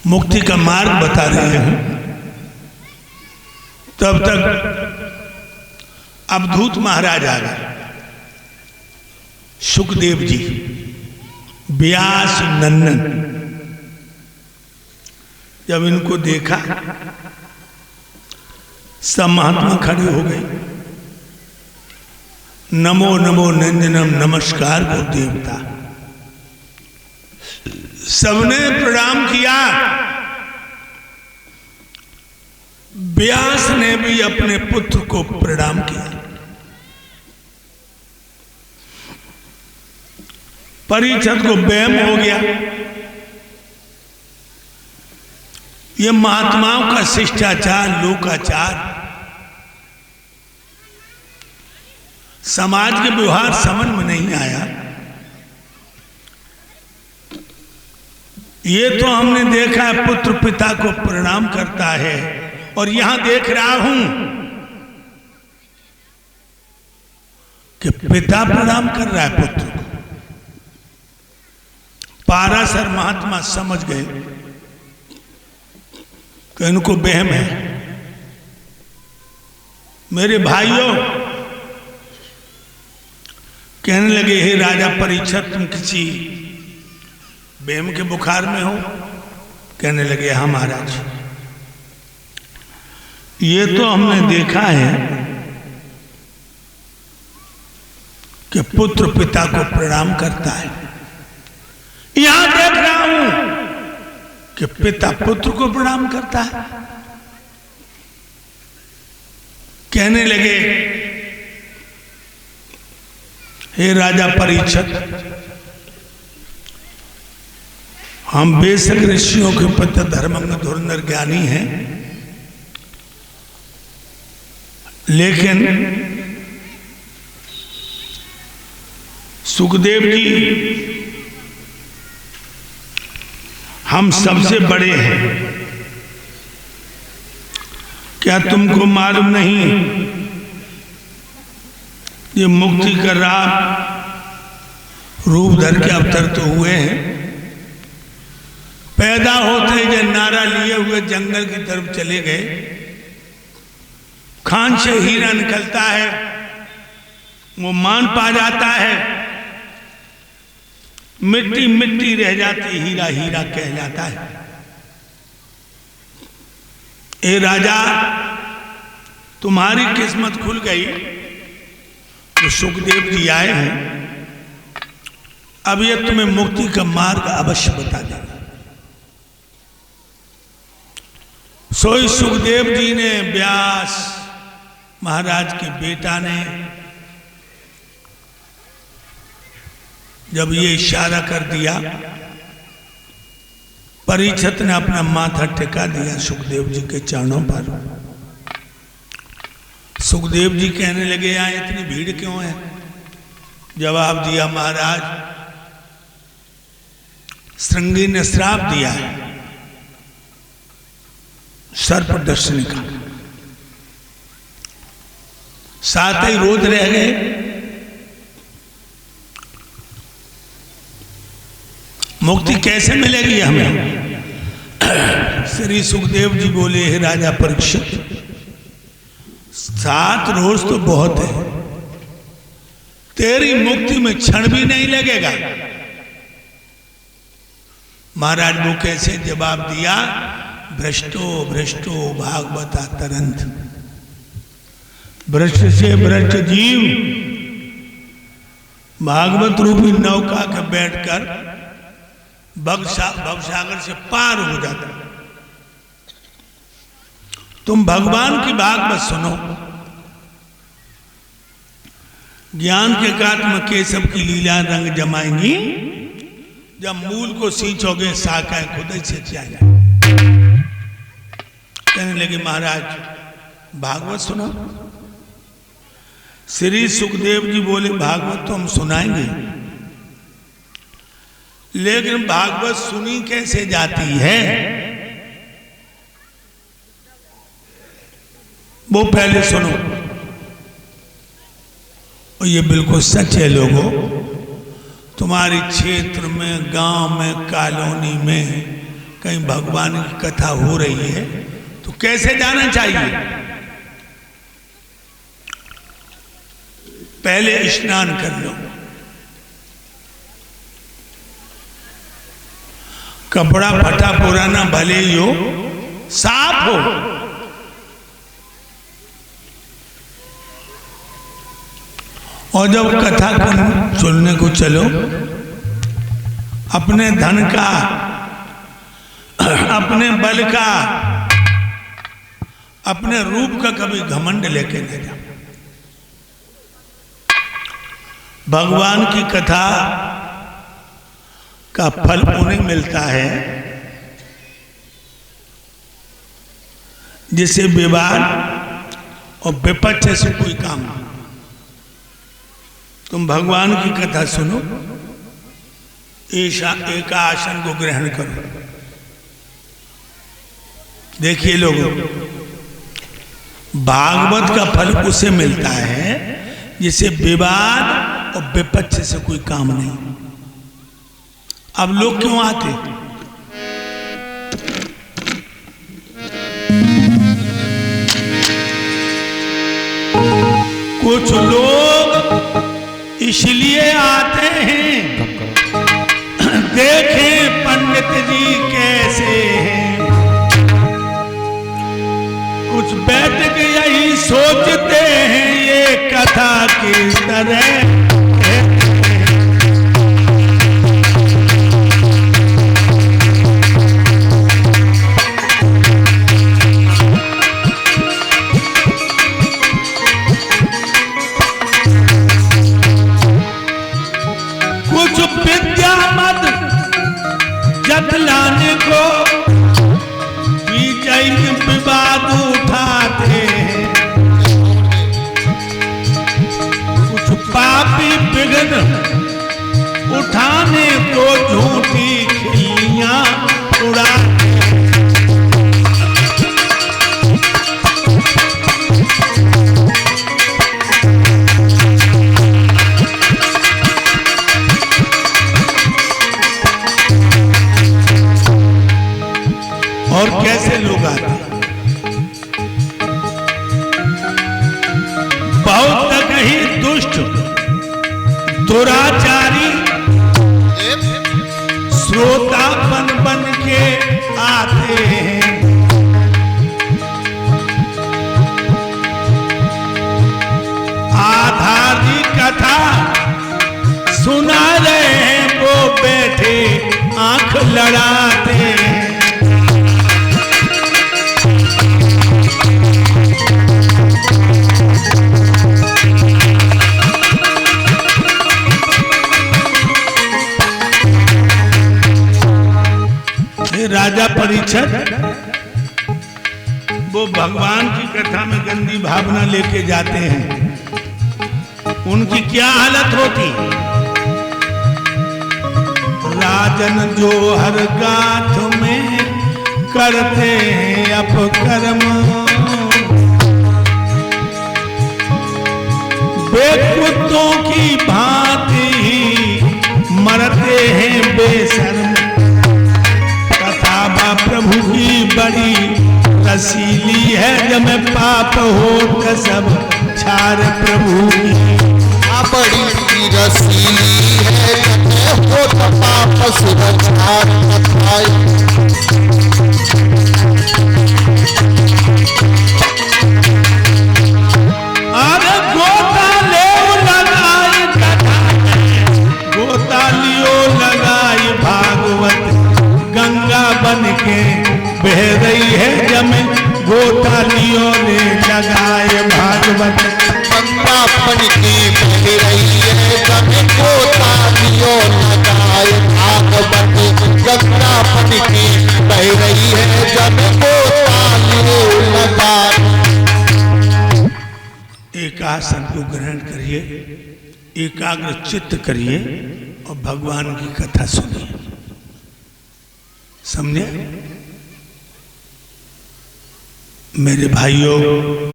मुक्ति का मार्ग बता रहे हैं, तब तक अवधूत महाराज आ गए। सुखदेव जी, व्यास नंदन, जब इनको देखा सब महात्मा खड़े हो गए। नमो नमो नंदनम, नमस्कार को देवता। सबने प्रणाम किया। व्यास ने भी अपने पुत्र को प्रणाम किया। परीक्षित को वहम हो गया, ये महात्माओं का शिष्टाचार, लोकाचार, समाज के व्यवहार समझ में नहीं आया। ये तो हमने देखा है पुत्र पिता को प्रणाम करता है, और यहां देख रहा हूं कि पिता प्रणाम कर रहा है पुत्र को। पाराशर महात्मा समझ गए कि इनको वहम है। मेरे भाइयों, कहने लगे, हे राजा परीक्षित, तुम किसी वहम के बुखार में हो? कहने लगे, हाँ महाराज, ये तो हमने देखा है कि पुत्र पिता को प्रणाम करता है। यहां देख रहा हूं कि पिता पुत्र को प्रणाम करता है। कहने लगे, हे राजा परीक्षित, हम बेशक ऋषियों के पति धर्मज्ञ धुरंधर ज्ञानी हैं, लेकिन सुखदेव जी हम सबसे बड़े हैं। क्या तुमको मालूम नहीं, ये मुक्ति का राह रूप धर के अवतर तो हुए हैं। पैदा होते ही जब नारा लिए हुए जंगल की तरफ चले गए, खान से हीरा निकलता है, वो मान पा जाता है, मिट्टी मिट्टी रह जाती, हीरा हीरा कह जाता है। ए राजा, तुम्हारी किस्मत खुल गई, तो सुखदेव जी आए हैं, अब ये तुम्हें मुक्ति का मार्ग अवश्य बता देगा। सोई सुखदेव जी ने, व्यास महाराज के बेटा ने जब ये इशारा कर दिया, परीक्षित ने अपना माथा टिका दिया सुखदेव जी के चरणों पर। सुखदेव जी कहने लगे, यहाँ इतनी भीड़ क्यों है? जवाब दिया, महाराज, श्रृंगी ने श्राप दिया है सर्प दर्शनी का। साथ ही रोज रह गए। मुक्ति कैसे मिलेगी हमें? श्री सुखदेव जी बोले, हे राजा परीक्षित, 7 रोज तो बहुत है, तेरी मुक्ति में क्षण भी नहीं लगेगा। महाराज वो कैसे? जवाब दिया, भ्रष्टो भ्रष्टो भागवता तरंत। भ्रष्ट से भ्रष्ट जीव भागवत रूपी नौका के बैठकर भवसागर से पार हो जाता। तुम भगवान की भागवत सुनो। ज्ञान के काट में केशव की लीला रंग जमाएंगी, जब मूल को सींचोगे शाखाएं खुद ही से जाएंगे। कहने लगे, महाराज भागवत सुनो। श्री सुखदेव जी बोले, भागवत तो हम सुनाएंगे, लेकिन भागवत सुनी कैसे जाती है वो पहले सुनो। और ये बिल्कुल सच है लोगों, तुम्हारे क्षेत्र में, गांव में, कॉलोनी में कहीं भगवान की कथा हो रही है तो कैसे जाना चाहिए? पहले स्नान कर लो, कपड़ा फटा पुराना भले ही हो, साफ हो, और जब कथा सुनने को चलो, अपने धन का, अपने बल का, अपने रूप का कभी घमंड लेके न जाओ। भगवान की कथा का फल उन्हें मिलता है जिसे विवाद और विपक्ष से कोई काम नहीं। तुम भगवान की कथा सुनो, एक आसन को ग्रहण करो। देखिए लोगों, भागवत का फल उसे मिलता है जिसे विवाद और विपक्ष से कोई काम नहीं। अब लोग क्यों आते? कुछ लोग इसलिए आते हैं देखें पंडित जी कैसे हैं, कुछ बैठ के यही सोचते हैं ये कथा किस तरह है। कुछ विद्या मत जतलाने को विजय विवाद उठाते हैं, कुछ पापी विघ्न उठाने को झूठी खिल्लियां उड़ाते हैं। और कैसे लोग आते हैं? बहुत तक ही दुष्ट दुराचारी श्रोता बन के आते हैं। आधारी कथा सुना रहे हैं, वो बैठे आंख लड़ाते हैं। राजा परीक्षित वो भगवान की कथा में गंदी भावना लेके जाते हैं, उनकी क्या हालत होती? राजन जो हर गाथ में करते हैं अपकर्म, वे कुत्तों की भांति मरते हैं बेशर्म। प्रभु की बड़ी रसीली है, जब में पाप हो तो सब छार प्रभु की। बड़ी रसीली है, जब हो तो पाप सब छार अरे गोता ले लगाई कथा, गोता लियो लगाई भागवत, गंगा बन के बह रही है जमे, गोता लियो ने लगाए भागवत। गंगा बन के बह रही है जमे, गोता लियो लगाए भागवत। गंगा बन के बह रही है जमे, गोता लियो लगाए। एक आसन को ग्रहण करिए, एकाग्र चित्त करिए और भगवान की कथा सुनिए। समझे मेरे भाइयों?